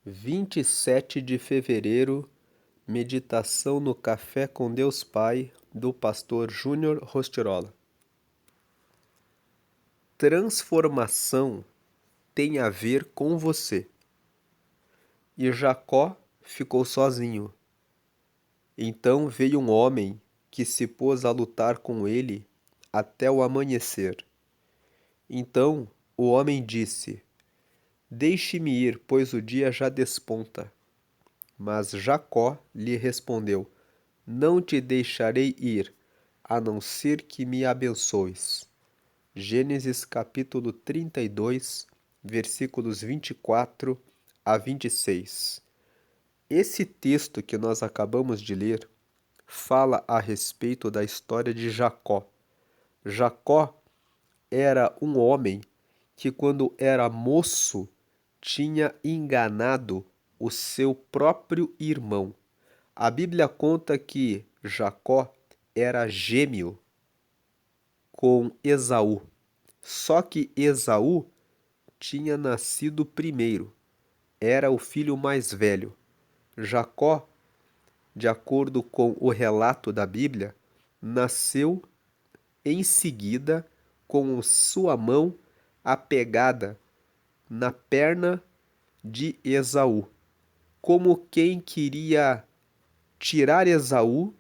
27 de fevereiro, meditação no Café com Deus Pai, do pastor Júnior Rostirola. Transformação tem a ver com você. E Jacó ficou sozinho. Então veio um homem que se pôs a lutar com ele até o amanhecer. Então o homem disse: Deixe-me ir, pois o dia já desponta. Mas Jacó lhe respondeu: Não te deixarei ir, a não ser que me abençoes. Gênesis capítulo 32, versículos 24 a 26. Esse texto que nós acabamos de ler fala a respeito da história de Jacó. Jacó era um homem que, quando era moço, tinha enganado o seu próprio irmão. A Bíblia conta que Jacó era gêmeo com Esaú. Só que Esaú tinha nascido primeiro, era o filho mais velho. Jacó, de acordo com o relato da Bíblia, nasceu em seguida com sua mão apegada na perna de Esaú, como quem queria tirar Esaú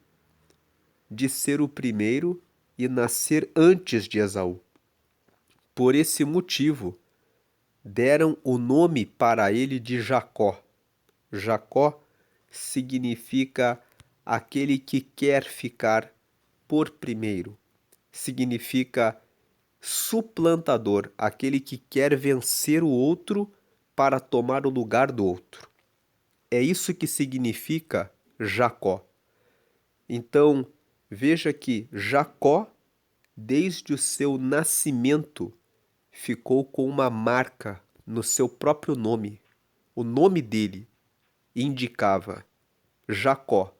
de ser o primeiro e nascer antes de Esaú. Por esse motivo, deram o nome para ele de Jacó. Jacó significa aquele que quer ficar por primeiro. Significa suplantador, aquele que quer vencer o outro para tomar o lugar do outro. É isso que significa Jacó. Então, veja que Jacó, desde o seu nascimento, ficou com uma marca no seu próprio nome. O nome dele indicava Jacó,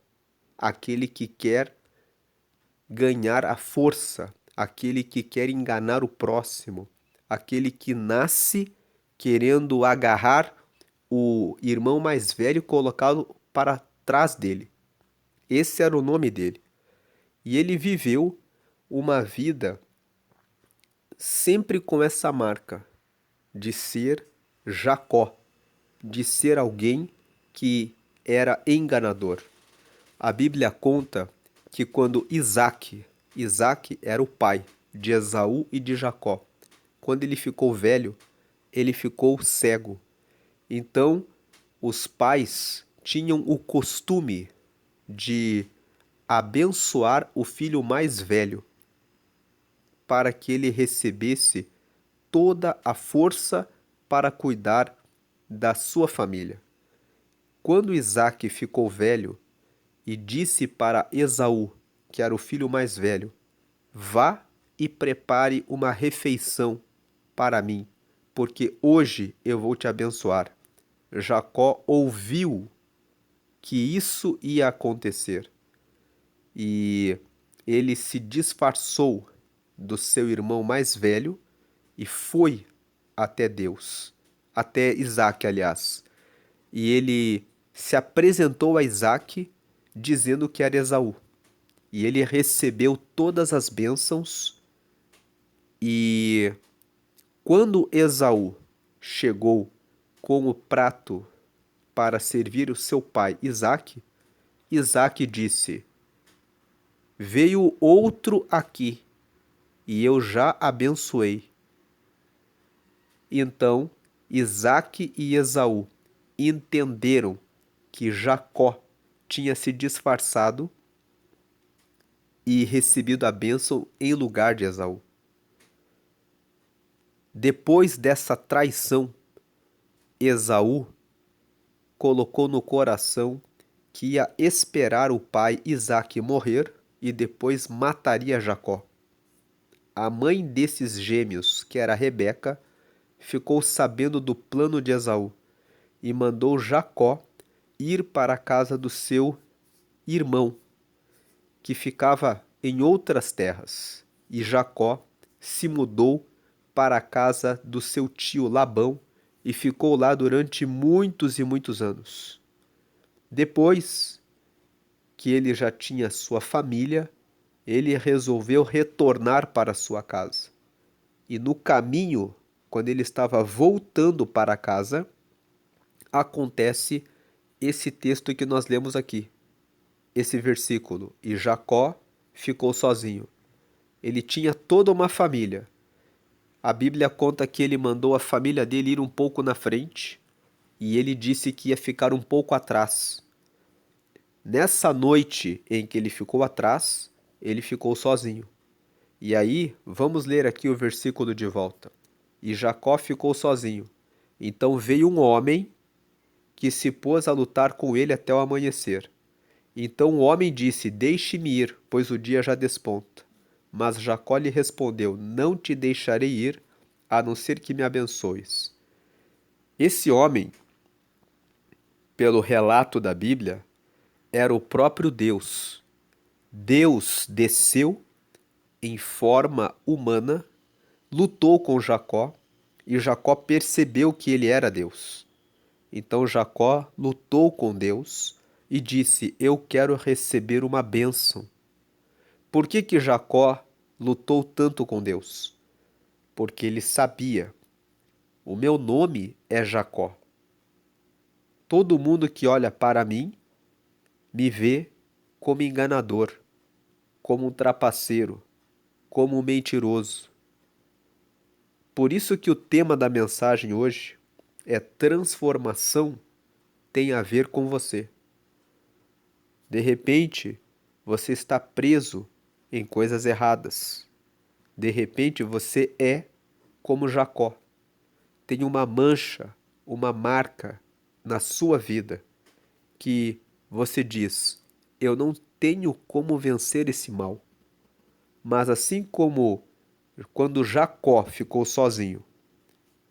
aquele que quer ganhar a força, aquele que quer enganar o próximo, aquele que nasce querendo agarrar o irmão mais velho e colocá-lo para trás dele. Esse era o nome dele. E ele viveu uma vida sempre com essa marca de ser Jacó, de ser alguém que era enganador. A Bíblia conta que quando Isaac era o pai de Esaú e de Jacó, quando ele ficou velho, ele ficou cego. Então, os pais tinham o costume de abençoar o filho mais velho, para que ele recebesse toda a força para cuidar da sua família. Quando Isaac ficou velho e disse para Esaú, que era o filho mais velho: Vá e prepare uma refeição para mim, porque hoje eu vou te abençoar. Jacó ouviu que isso ia acontecer e ele se disfarçou do seu irmão mais velho e foi até Deus, até Isaac, aliás. E ele se apresentou a Isaac dizendo que era Esaú. E ele recebeu todas as bênçãos. E quando Esaú chegou com o prato para servir o seu pai Isaac, Isaac disse: Veio outro aqui, e eu já abençoei. Então Isaac e Esaú entenderam que Jacó tinha se disfarçado e recebido a bênção em lugar de Esaú. Depois dessa traição, Esaú colocou no coração que ia esperar o pai Isaque morrer e depois mataria Jacó. A mãe desses gêmeos, que era Rebeca, ficou sabendo do plano de Esaú e mandou Jacó ir para a casa do seu irmão, que ficava em outras terras. E Jacó se mudou para a casa do seu tio Labão, e ficou lá durante muitos e muitos anos. Depois que ele já tinha sua família, ele resolveu retornar para sua casa. E no caminho, quando ele estava voltando para casa, acontece esse texto que nós lemos aqui, esse versículo. E Jacó ficou sozinho. Ele tinha toda uma família. A Bíblia conta que ele mandou a família dele ir um pouco na frente e ele disse que ia ficar um pouco atrás. Nessa noite em que ele ficou atrás, ele ficou sozinho. E aí, vamos ler aqui o versículo de volta. E Jacó ficou sozinho. Então veio um homem que se pôs a lutar com ele até o amanhecer. Então o homem disse: Deixe-me ir, pois o dia já desponta. Mas Jacó lhe respondeu: Não te deixarei ir, a não ser que me abençoes. Esse homem, pelo relato da Bíblia, era o próprio Deus. Deus desceu em forma humana, lutou com Jacó, e Jacó percebeu que ele era Deus. Então Jacó lutou com Deus e disse: Eu quero receber uma bênção. Por que Jacó lutou tanto com Deus? Porque ele sabia: o meu nome é Jacó. Todo mundo que olha para mim me vê como enganador, como um trapaceiro, como um mentiroso. Por isso que o tema da mensagem hoje é transformação tem a ver com você. De repente, você está preso em coisas erradas. De repente, você é como Jacó. Tem uma mancha, uma marca na sua vida que você diz: eu não tenho como vencer esse mal. Mas assim como quando Jacó ficou sozinho,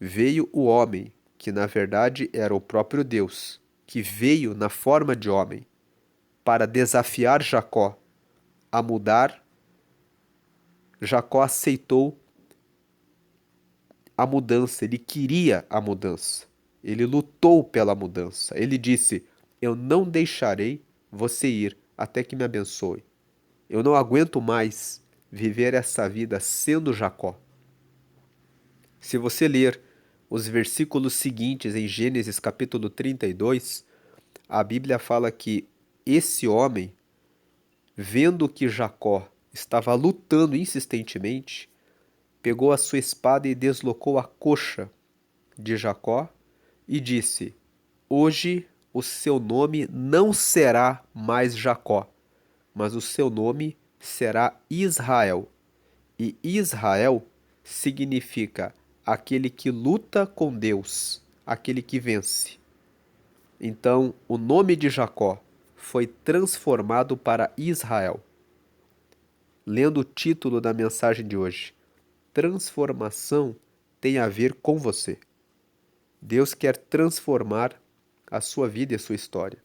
veio o homem, que na verdade era o próprio Deus, que veio na forma de homem para desafiar Jacó a mudar. Jacó aceitou a mudança, ele queria a mudança, ele lutou pela mudança. Ele disse: Eu não deixarei você ir até que me abençoe. Eu não aguento mais viver essa vida sendo Jacó. Se você ler os versículos seguintes em Gênesis capítulo 32, a Bíblia fala que esse homem, vendo que Jacó estava lutando insistentemente, pegou a sua espada e deslocou a coxa de Jacó e disse: Hoje o seu nome não será mais Jacó, mas o seu nome será Israel. E Israel significa aquele que luta com Deus, aquele que vence. Então, o nome de Jacó foi transformado para Israel. Lendo o título da mensagem de hoje, transformação tem a ver com você. Deus quer transformar a sua vida e a sua história.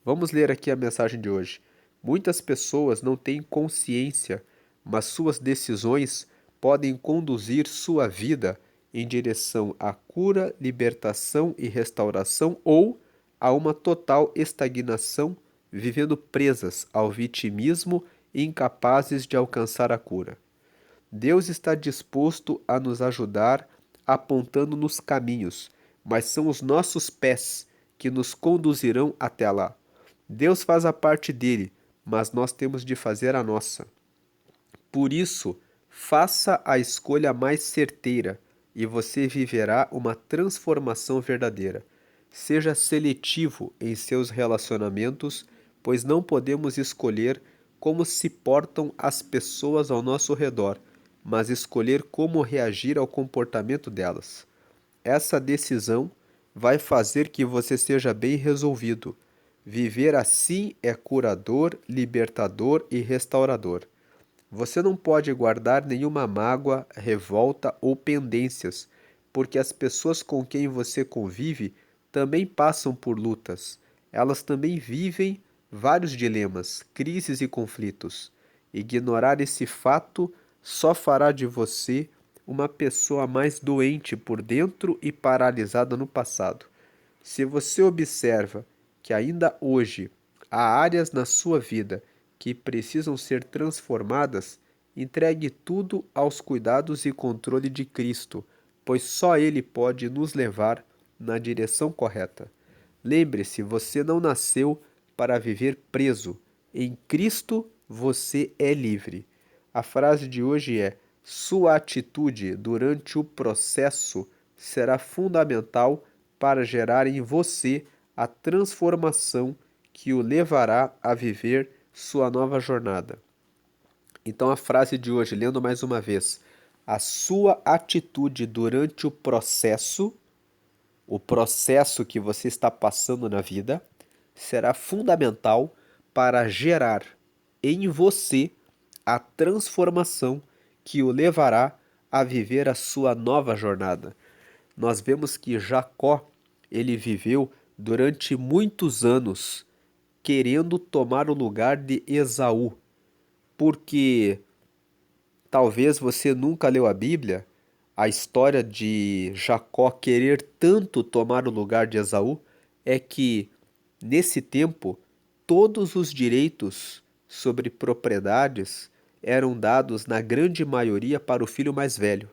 Vamos ler aqui a mensagem de hoje. Muitas pessoas não têm consciência, mas suas decisões podem conduzir sua vida em direção à cura, libertação e restauração ou a uma total estagnação, vivendo presas ao vitimismo e incapazes de alcançar a cura. Deus está disposto a nos ajudar apontando nos caminhos, mas são os nossos pés que nos conduzirão até lá. Deus faz a parte dele, mas nós temos de fazer a nossa. Por isso, faça a escolha mais certeira e você viverá uma transformação verdadeira. Seja seletivo em seus relacionamentos, pois não podemos escolher como se portam as pessoas ao nosso redor, mas escolher como reagir ao comportamento delas. Essa decisão vai fazer que você seja bem resolvido. Viver assim é curador, libertador e restaurador. Você não pode guardar nenhuma mágoa, revolta ou pendências, porque as pessoas com quem você convive também passam por lutas. Elas também vivem vários dilemas, crises e conflitos. Ignorar esse fato só fará de você uma pessoa mais doente por dentro e paralisada no passado. Se você observa que ainda hoje há áreas na sua vida que precisam ser transformadas, entregue tudo aos cuidados e controle de Cristo, pois só Ele pode nos levar na direção correta. Lembre-se, você não nasceu para viver preso. Em Cristo você é livre. A frase de hoje é: sua atitude durante o processo será fundamental para gerar em você a transformação que o levará a viver sua nova jornada. Então, a frase de hoje, lendo mais uma vez: a sua atitude durante o processo que você está passando na vida, será fundamental para gerar em você a transformação que o levará a viver a sua nova jornada. Nós vemos que Jacó, ele viveu durante muitos anos querendo tomar o lugar de Esaú, porque talvez você nunca leu a Bíblia, a história de Jacó querer tanto tomar o lugar de Esaú é que, nesse tempo, todos os direitos sobre propriedades eram dados, na grande maioria, para o filho mais velho.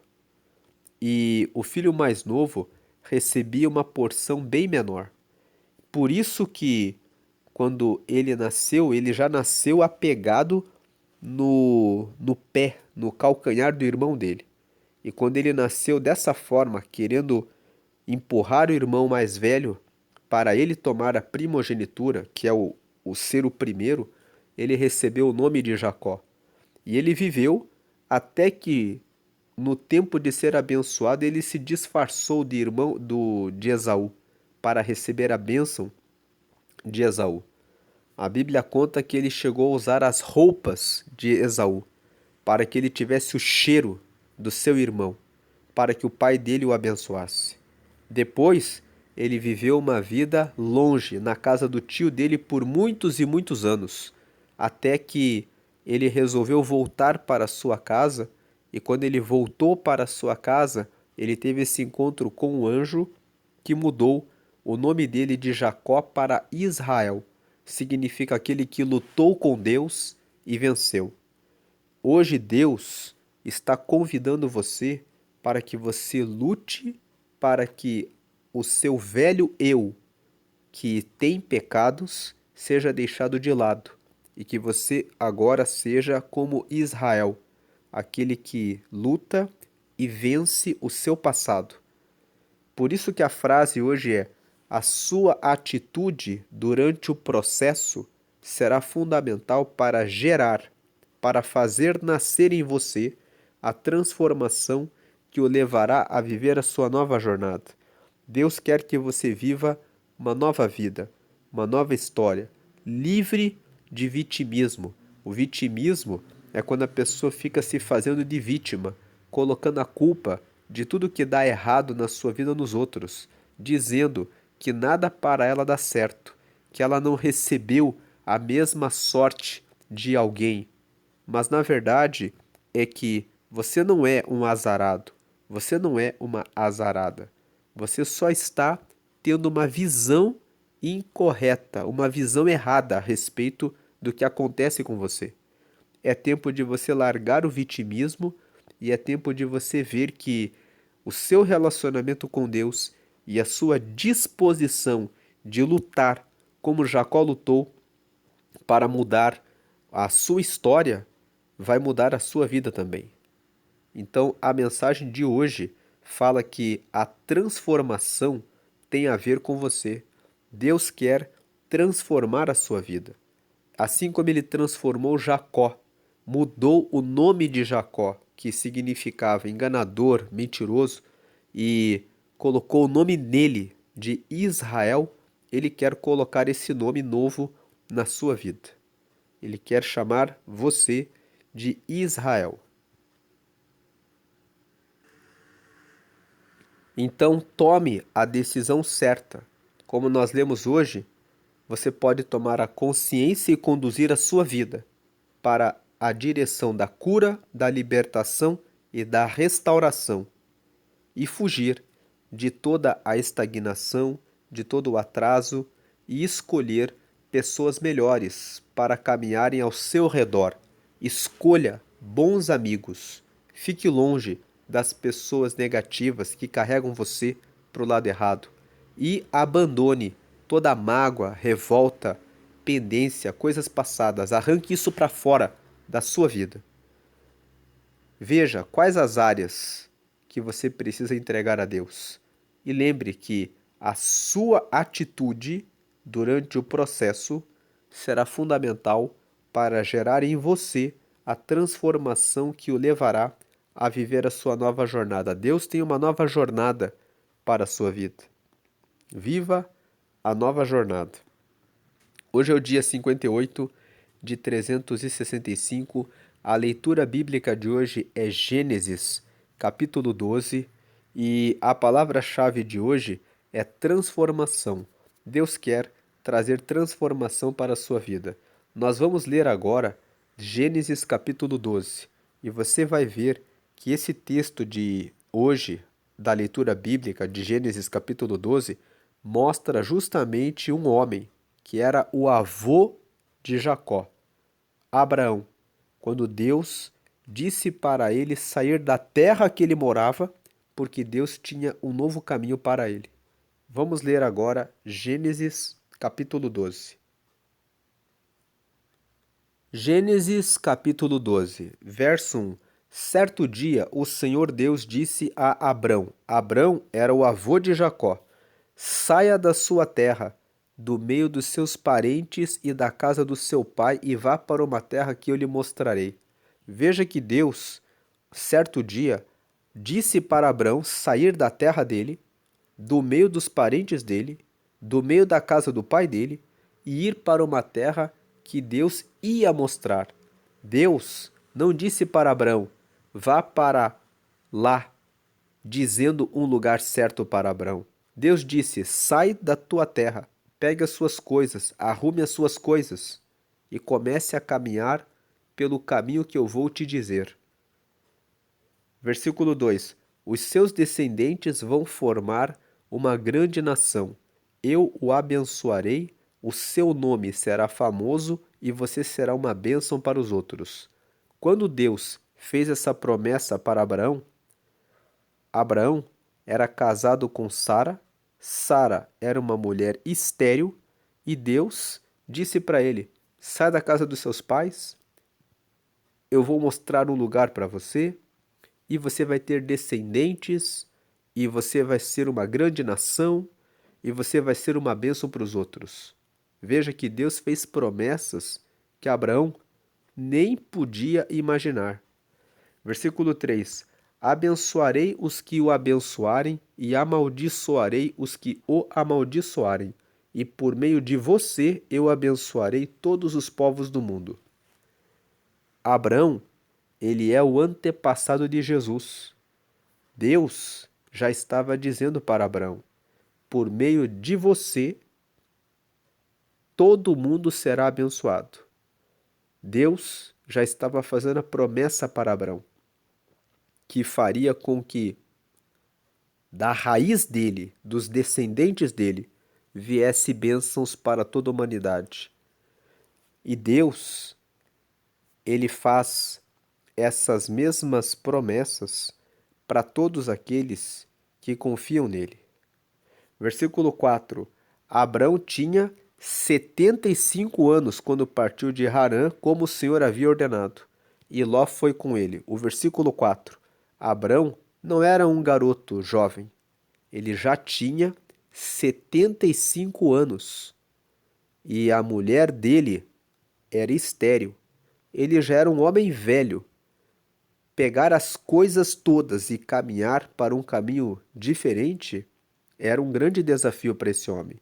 E o filho mais novo recebia uma porção bem menor. Por isso que, quando ele nasceu, ele já nasceu apegado no pé, no calcanhar do irmão dele. E quando ele nasceu dessa forma, querendo empurrar o irmão mais velho para ele tomar a primogenitura, que é o ser o primeiro, ele recebeu o nome de Jacó. E ele viveu até que, no tempo de ser abençoado, ele se disfarçou de irmão de Esaú para receber a bênção de Esaú. A Bíblia conta que ele chegou a usar as roupas de Esaú, para que ele tivesse o cheiro do seu irmão, para que o pai dele o abençoasse. Depois, ele viveu uma vida longe, na casa do tio dele, por muitos e muitos anos, até que ele resolveu voltar para sua casa, e quando ele voltou para sua casa, ele teve esse encontro com o anjo que mudou o nome dele de Jacó para Israel. Significa aquele que lutou com Deus e venceu. Hoje Deus está convidando você para que você lute para que o seu velho eu, que tem pecados, seja deixado de lado e que você agora seja como Israel, aquele que luta e vence o seu passado. Por isso que a frase hoje é: a sua atitude durante o processo será fundamental para gerar, para fazer nascer em você a transformação que o levará a viver a sua nova jornada. Deus quer que você viva uma nova vida, uma nova história, livre de vitimismo. O vitimismo é quando a pessoa fica se fazendo de vítima, colocando a culpa de tudo que dá errado na sua vida nos outros, dizendo que nada para ela dá certo, que ela não recebeu a mesma sorte de alguém. Mas na verdade é que você não é um azarado, você não é uma azarada. Você só está tendo uma visão incorreta, uma visão errada a respeito do que acontece com você. É tempo de você largar o vitimismo e é tempo de você ver que o seu relacionamento com Deus e a sua disposição de lutar como Jacó lutou para mudar a sua história vai mudar a sua vida também. Então, a mensagem de hoje fala que a transformação tem a ver com você. Deus quer transformar a sua vida. Assim como ele transformou Jacó, mudou o nome de Jacó, que significava enganador, mentiroso, e colocou o nome nele de Israel, ele quer colocar esse nome novo na sua vida. Ele quer chamar você de Israel. Então tome a decisão certa. Como nós lemos hoje, você pode tomar a consciência e conduzir a sua vida para a direção da cura, da libertação e da restauração, e fugir de toda a estagnação, de todo o atraso, e escolher pessoas melhores para caminharem ao seu redor. Escolha bons amigos. Fique longe das pessoas negativas que carregam você para o lado errado. E abandone toda mágoa, revolta, pendência, coisas passadas. Arranque isso para fora da sua vida. Veja quais as áreas que você precisa entregar a Deus. E lembre que a sua atitude durante o processo será fundamental para gerar em você a transformação que o levará a viver a sua nova jornada. Deus tem uma nova jornada para a sua vida. Viva a nova jornada. Hoje é o dia 58 de 365. A leitura bíblica de hoje é Gênesis, capítulo 12, e a palavra-chave de hoje é transformação. Deus quer trazer transformação para a sua vida. Nós vamos ler agora Gênesis, capítulo 12, e você vai ver que esse texto de hoje, da leitura bíblica de Gênesis, capítulo 12, mostra justamente um homem que era o avô de Jacó, Abraão, quando Deus disse para ele sair da terra que ele morava, porque Deus tinha um novo caminho para ele. Vamos ler agora Gênesis, capítulo 12. Gênesis, capítulo 12, verso 1. Certo dia, o Senhor Deus disse a Abrão: Abrão era o avô de Jacó. Saia da sua terra, do meio dos seus parentes e da casa do seu pai, e vá para uma terra que eu lhe mostrarei. Veja que Deus, certo dia, disse para Abrão sair da terra dele, do meio dos parentes dele, do meio da casa do pai dele, e ir para uma terra que Deus ia mostrar. Deus não disse para Abrão: vá para lá, dizendo um lugar certo para Abrão. Deus disse: sai da tua terra, pegue as suas coisas, arrume as suas coisas e comece a caminhar pelo caminho que eu vou te dizer. Versículo 2: os seus descendentes vão formar uma grande nação. Eu o abençoarei, o seu nome será famoso e você será uma bênção para os outros. Quando Deus fez essa promessa para Abraão, Abraão era casado com Sara, Sara era uma mulher estéril e Deus disse para ele: sai da casa dos seus pais, eu vou mostrar um lugar para você e você vai ter descendentes e você vai ser uma grande nação e você vai ser uma bênção para os outros. Veja que Deus fez promessas que Abraão nem podia imaginar. Versículo 3: abençoarei os que o abençoarem e amaldiçoarei os que o amaldiçoarem, e por meio de você eu abençoarei todos os povos do mundo. Abraão, ele é o antepassado de Jesus. Deus já estava dizendo para Abraão: por meio de você, todo mundo será abençoado. Deus já estava fazendo a promessa para Abraão, que faria com que da raiz dele, dos descendentes dele, viesse bênçãos para toda a humanidade. E Deus, ele faz essas mesmas promessas para todos aqueles que confiam nele. Versículo 4: Abrão tinha 75 anos quando partiu de Harã, como o Senhor havia ordenado, e Ló foi com ele. O versículo 4: Abrão não era um garoto jovem, ele já tinha 75 anos, e a mulher dele era estéril. Ele já era um homem velho. Pegar as coisas todas e caminhar para um caminho diferente era um grande desafio para esse homem.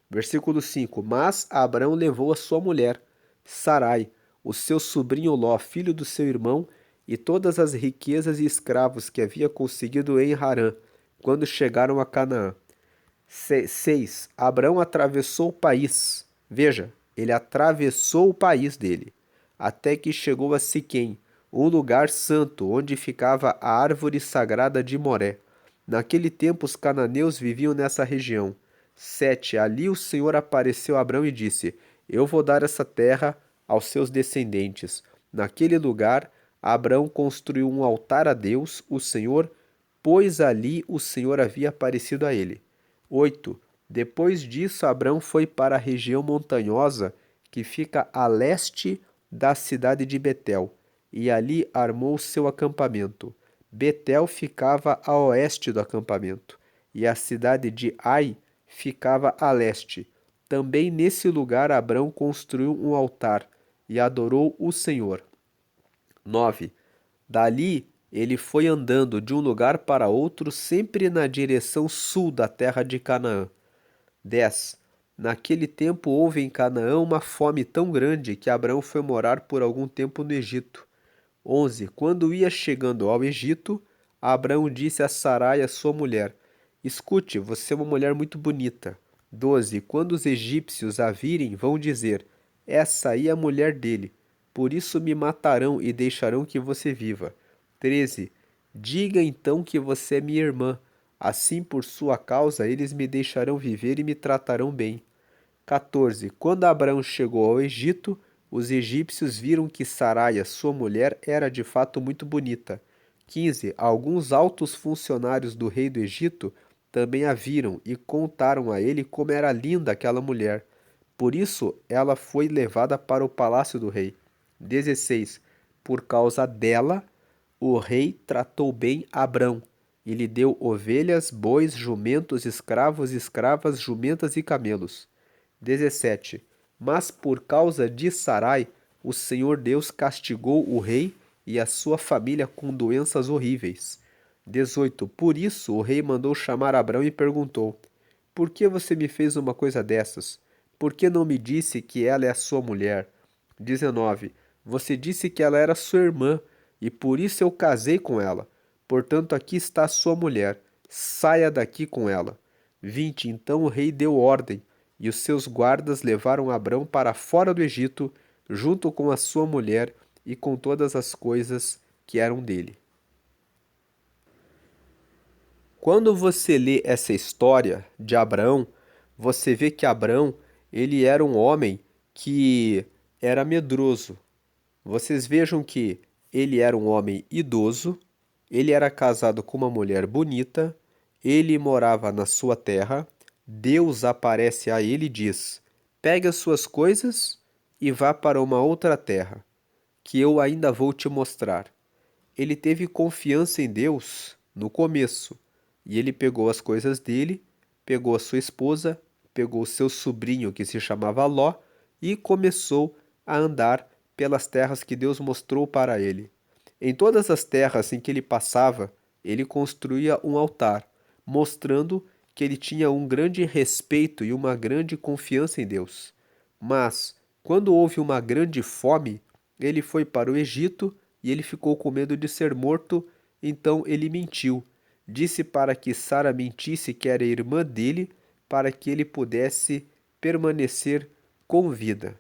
Versículo 5: mas Abrão levou a sua mulher, Sarai, o seu sobrinho Ló, filho do seu irmão, e todas as riquezas e escravos que havia conseguido em Harã, quando chegaram a Canaã. 6. Abrão atravessou o país. Veja, ele atravessou o país dele, até que chegou a Siquém, um lugar santo, onde ficava a árvore sagrada de Moré. Naquele tempo, os cananeus viviam nessa região. 7. Ali o Senhor apareceu a Abrão e disse: Eu vou dar essa terra aos seus descendentes. Naquele lugar, Abrão construiu um altar a Deus, o Senhor, pois ali o Senhor havia aparecido a ele. 8. Depois disso, Abrão foi para a região montanhosa que fica a leste da cidade de Betel, e ali armou seu acampamento. Betel ficava a oeste do acampamento, e a cidade de Ai ficava a leste. Também nesse lugar Abrão construiu um altar e adorou o Senhor. 9. Dali ele foi andando de um lugar para outro, sempre na direção sul da terra de Canaã. 10. Naquele tempo houve em Canaã uma fome tão grande que Abrão foi morar por algum tempo no Egito. 11. Quando ia chegando ao Egito, Abrão disse a Sarai, sua mulher: Escute, você é uma mulher muito bonita. 12. Quando os egípcios a virem, vão dizer: Essa aí é a mulher dele. Por isso me matarão e deixarão que você viva. 13. Diga então que você é minha irmã. Assim, por sua causa, eles me deixarão viver e me tratarão bem. 14. Quando Abraão chegou ao Egito, os egípcios viram que Saraia, sua mulher, era de fato muito bonita. 15. Alguns altos funcionários do rei do Egito também a viram e contaram a ele como era linda aquela mulher. Por isso, ela foi levada para o palácio do rei. 16. Por causa dela, o rei tratou bem Abrão e lhe deu ovelhas, bois, jumentos, escravos, escravas, jumentas e camelos. 17. Mas por causa de Sarai, o Senhor Deus castigou o rei e a sua família com doenças horríveis. 18. Por isso o rei mandou chamar Abrão e perguntou: Por que você me fez uma coisa dessas? Por que não me disse que ela é a sua mulher? 19. Você disse que ela era sua irmã, e por isso eu casei com ela. Portanto, aqui está a sua mulher. Saia daqui com ela. 20. Então o rei deu ordem, e os seus guardas levaram Abrão para fora do Egito, junto com a sua mulher e com todas as coisas que eram dele. Quando você lê essa história de Abraão, você vê que Abraão, ele era um homem que era medroso. Vocês vejam que ele era um homem idoso, ele era casado com uma mulher bonita, ele morava na sua terra. Deus aparece a ele e diz: Pegue as suas coisas e vá para uma outra terra, que eu ainda vou te mostrar. Ele teve confiança em Deus no começo, e ele pegou as coisas dele, pegou a sua esposa, pegou o seu sobrinho que se chamava Ló e começou a andar pelas terras que Deus mostrou para ele. Em todas as terras em que ele passava, ele construía um altar, mostrando que ele tinha um grande respeito e uma grande confiança em Deus. Mas, quando houve uma grande fome, ele foi para o Egito e ele ficou com medo de ser morto, então ele mentiu. Disse para que Sara mentisse que era irmã dele, para que ele pudesse permanecer com vida.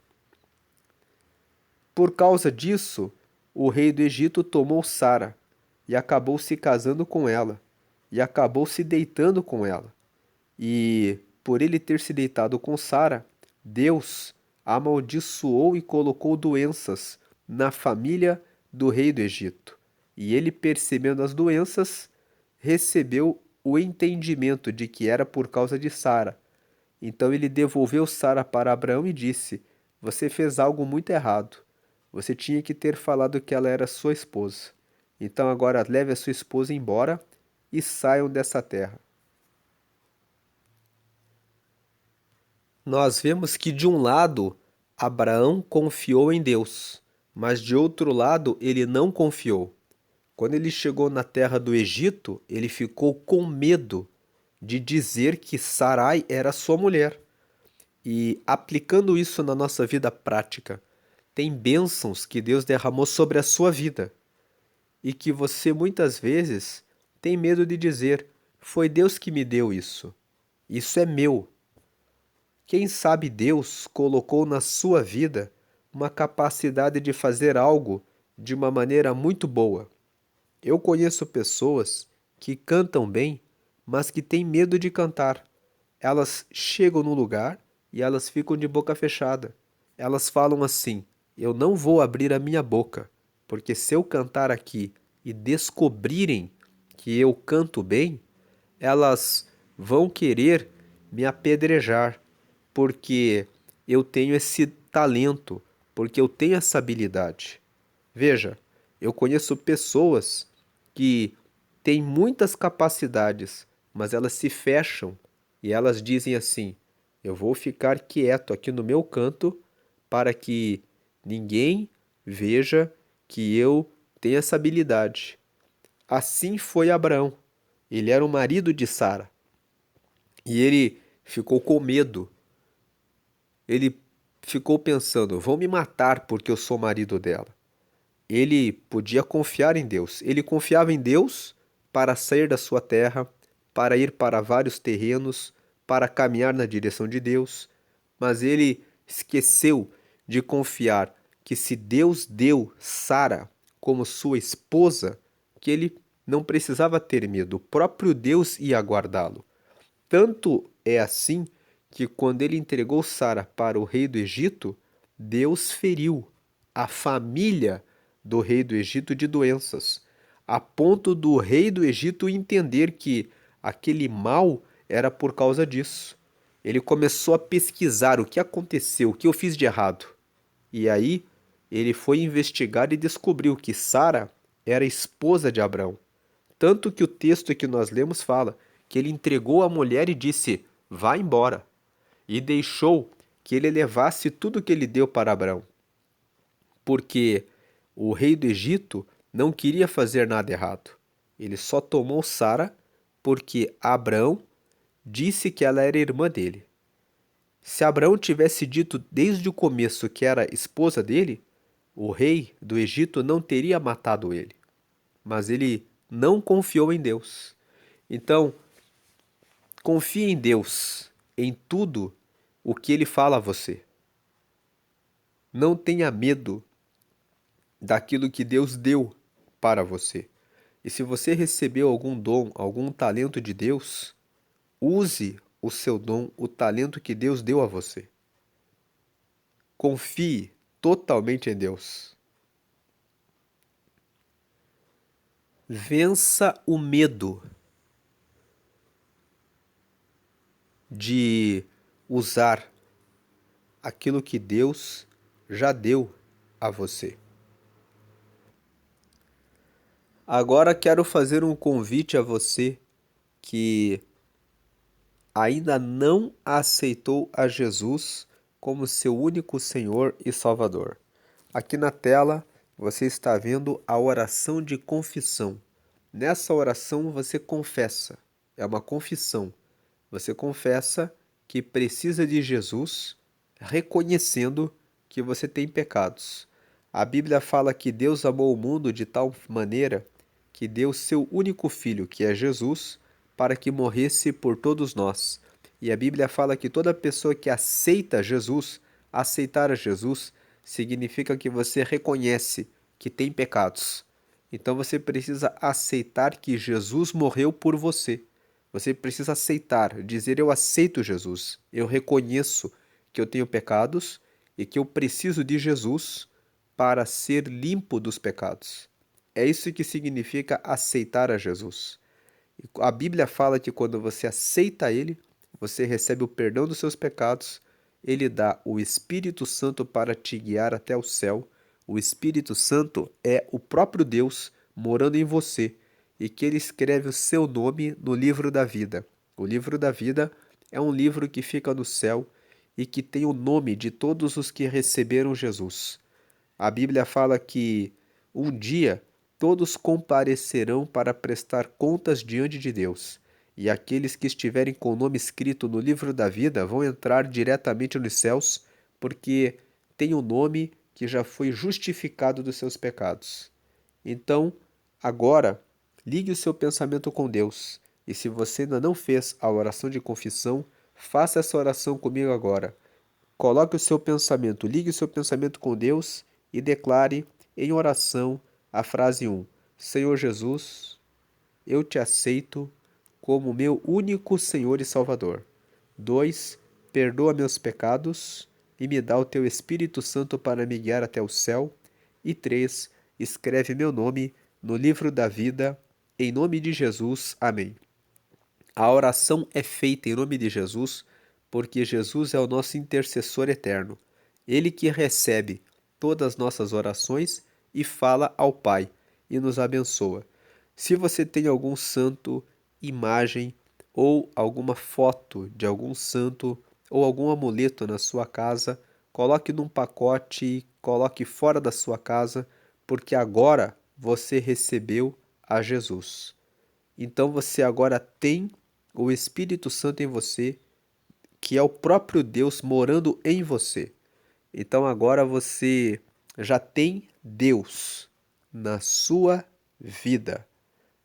Por causa disso, o rei do Egito tomou Sara e acabou se casando com ela, e acabou se deitando com ela. E, por ele ter se deitado com Sara, Deus amaldiçoou e colocou doenças na família do rei do Egito. E ele, percebendo as doenças, recebeu o entendimento de que era por causa de Sara. Então ele devolveu Sara para Abraão e disse: Você fez algo muito errado. Você tinha que ter falado que ela era sua esposa. Então agora leve a sua esposa embora e saiam dessa terra. Nós vemos que de um lado Abraão confiou em Deus, mas de outro lado ele não confiou. Quando ele chegou na terra do Egito, ele ficou com medo de dizer que Sarai era sua mulher. E aplicando isso na nossa vida prática, tem bênçãos que Deus derramou sobre a sua vida e que você muitas vezes tem medo de dizer: Foi Deus que me deu isso. Isso é meu. Quem sabe Deus colocou na sua vida uma capacidade de fazer algo de uma maneira muito boa. Eu conheço pessoas que cantam bem, mas que têm medo de cantar. Elas chegam no lugar e elas ficam de boca fechada. Elas falam assim: eu não vou abrir a minha boca, porque se eu cantar aqui e descobrirem que eu canto bem, elas vão querer me apedrejar, porque eu tenho esse talento, porque eu tenho essa habilidade. Veja, eu conheço pessoas que têm muitas capacidades, mas elas se fecham e elas dizem assim: eu vou ficar quieto aqui no meu canto para que ninguém veja que eu tenho essa habilidade. Assim foi Abraão. Ele era o marido de Sara e ele ficou com medo. Ele ficou pensando: vão me matar porque eu sou marido dela. Ele podia confiar em Deus. Ele confiava em Deus para sair da sua terra, para ir para vários terrenos, para caminhar na direção de Deus, mas ele esqueceu de confiar que se Deus deu Sara como sua esposa, que ele não precisava ter medo, o próprio Deus ia guardá-lo. Tanto é assim que quando ele entregou Sara para o rei do Egito, Deus feriu a família do rei do Egito de doenças, a ponto do rei do Egito entender que aquele mal era por causa disso. Ele começou a pesquisar o que aconteceu, o que eu fiz de errado. E aí ele foi investigar e descobriu que Sara era esposa de Abraão. Tanto que o texto que nós lemos fala que ele entregou a mulher e disse: vá embora. E deixou que ele levasse tudo que ele deu para Abraão. Porque o rei do Egito não queria fazer nada errado. Ele só tomou Sara porque Abraão disse que ela era irmã dele. Se Abraão tivesse dito desde o começo que era esposa dele, o rei do Egito não teria matado ele. Mas ele não confiou em Deus. Então, confie em Deus, em tudo o que Ele fala a você. Não tenha medo daquilo que Deus deu para você. E se você recebeu algum dom, algum talento de Deus, use o seu dom, o talento que Deus deu a você. Confie totalmente em Deus. Vença o medo de usar aquilo que Deus já deu a você. Agora quero fazer um convite a você que ainda não aceitou a Jesus como seu único Senhor e Salvador. Aqui na tela você está vendo a oração de confissão. Nessa oração você confessa, é uma confissão. Você confessa que precisa de Jesus, reconhecendo que você tem pecados. A Bíblia fala que Deus amou o mundo de tal maneira que deu seu único filho, que é Jesus, para que morresse por todos nós. E a Bíblia fala que toda pessoa que aceita Jesus, aceitar a Jesus, significa que você reconhece que tem pecados. Então você precisa aceitar que Jesus morreu por você. Você precisa aceitar, dizer: eu aceito Jesus, eu reconheço que eu tenho pecados e que eu preciso de Jesus para ser limpo dos pecados. É isso que significa aceitar a Jesus. A Bíblia fala que quando você aceita Ele, você recebe o perdão dos seus pecados, Ele dá o Espírito Santo para te guiar até o céu. O Espírito Santo é o próprio Deus morando em você e que Ele escreve o seu nome no livro da vida. O livro da vida é um livro que fica no céu e que tem o nome de todos os que receberam Jesus. A Bíblia fala que um dia todos comparecerão para prestar contas diante de Deus, e aqueles que estiverem com o nome escrito no livro da vida vão entrar diretamente nos céus, porque tem um nome que já foi justificado dos seus pecados. Então, agora, ligue o seu pensamento com Deus, e se você ainda não fez a oração de confissão, faça essa oração comigo agora. Coloque o seu pensamento, ligue o seu pensamento com Deus e declare Em oração, a frase 1: Senhor Jesus, eu te aceito como meu único Senhor e Salvador. 2: Perdoa meus pecados e me dá o teu Espírito Santo para me guiar até o céu. E 3: Escreve meu nome no livro da vida. Em nome de Jesus. Amém. A oração é feita em nome de Jesus, porque Jesus é o nosso intercessor eterno. Ele que recebe todas as nossas orações e fala ao Pai e nos abençoa. Se você tem algum santo, imagem ou alguma foto de algum santo ou algum amuleto na sua casa, coloque num pacote e coloque fora da sua casa, porque agora você recebeu a Jesus. Então você agora tem o Espírito Santo em você, que é o próprio Deus morando em você. Então agora você já tem Deus na sua vida.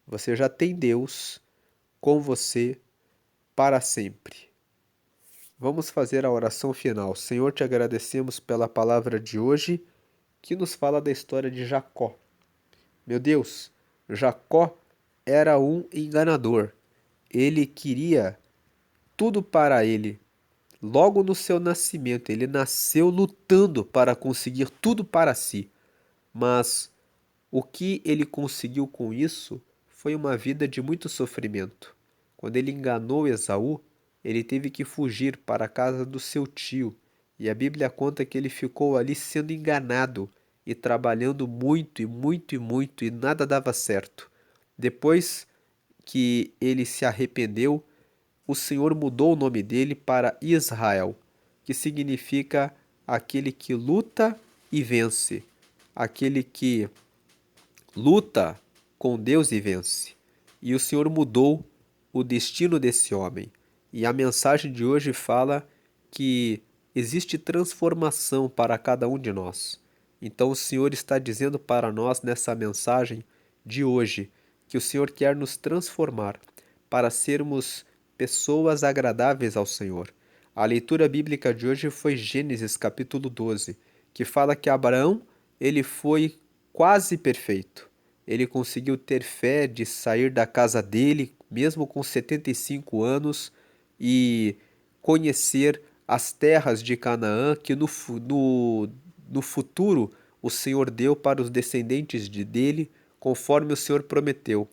Você já tem Deus com você para sempre. Vamos fazer a oração final. Senhor, te agradecemos pela palavra de hoje, que nos fala da história de Jacó. Meu Deus, Jacó era um enganador. Ele queria tudo para ele. Logo no seu nascimento, ele nasceu lutando para conseguir tudo para si. Mas o que ele conseguiu com isso foi uma vida de muito sofrimento. Quando ele enganou Esaú, ele teve que fugir para a casa do seu tio. E a Bíblia conta que ele ficou ali sendo enganado e trabalhando muito e muito e muito e nada dava certo. Depois que ele se arrependeu, o Senhor mudou o nome dele para Israel, que significa aquele que luta e vence, aquele que luta com Deus e vence. E o Senhor mudou o destino desse homem. E a mensagem de hoje fala que existe transformação para cada um de nós. Então o Senhor está dizendo para nós nessa mensagem de hoje que o Senhor quer nos transformar para sermos pessoas agradáveis ao Senhor. A leitura bíblica de hoje foi Gênesis capítulo 12, que fala que Abraão, ele foi quase perfeito. Ele conseguiu ter fé de sair da casa dele, mesmo com 75 anos, e conhecer as terras de Canaã que no futuro o Senhor deu para os descendentes dele, conforme o Senhor prometeu.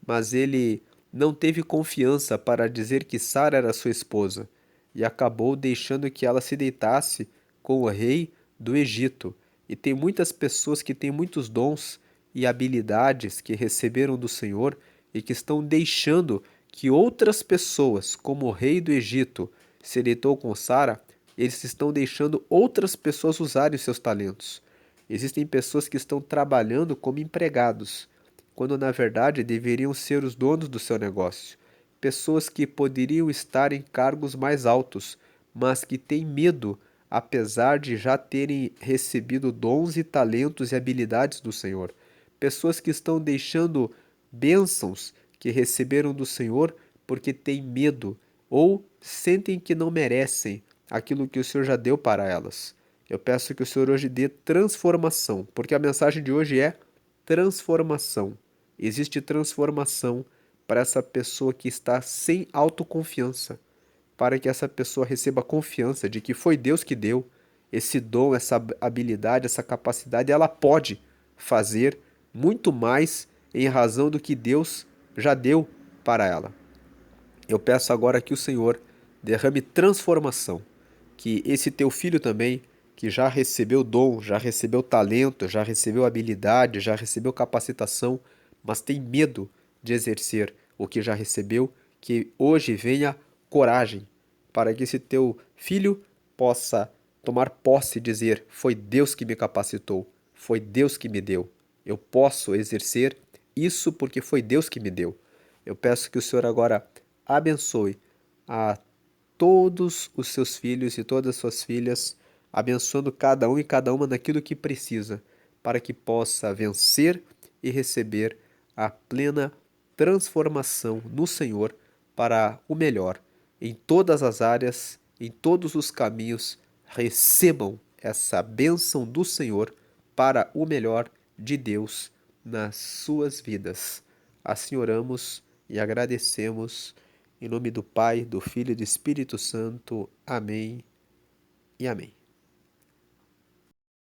Mas ele não teve confiança para dizer que Sara era sua esposa, e acabou deixando que ela se deitasse com o rei do Egito. E tem muitas pessoas que têm muitos dons e habilidades que receberam do Senhor e que estão deixando que outras pessoas, como o rei do Egito, se deitou com Sara, eles estão deixando outras pessoas usarem seus talentos. Existem pessoas que estão trabalhando como empregados, quando na verdade deveriam ser os donos do seu negócio. Pessoas que poderiam estar em cargos mais altos, mas que têm medo, apesar de já terem recebido dons e talentos e habilidades do Senhor. Pessoas que estão deixando bênçãos que receberam do Senhor porque têm medo ou sentem que não merecem aquilo que o Senhor já deu para elas. Eu peço que o Senhor hoje dê transformação, porque a mensagem de hoje é transformação. Existe transformação para essa pessoa que está sem autoconfiança, para que essa pessoa receba confiança de que foi Deus que deu esse dom, essa habilidade, essa capacidade, ela pode fazer muito mais em razão do que Deus já deu para ela. Eu peço agora que o Senhor derrame transformação, que esse teu filho também, que já recebeu dom, já recebeu talento, já recebeu habilidade, já recebeu capacitação, mas tem medo de exercer o que já recebeu, que hoje venha coragem para que esse teu filho possa tomar posse e dizer: foi Deus que me capacitou, foi Deus que me deu. Eu posso exercer isso porque foi Deus que me deu. Eu peço que o Senhor agora abençoe a todos os seus filhos e todas as suas filhas, abençoando cada um e cada uma naquilo que precisa, para que possa vencer e receber a plena transformação no Senhor para o melhor. Em todas as áreas, em todos os caminhos, recebam essa bênção do Senhor para o melhor, de Deus nas suas vidas. Assim oramos e agradecemos. Em nome do Pai, do Filho e do Espírito Santo. Amém e amém.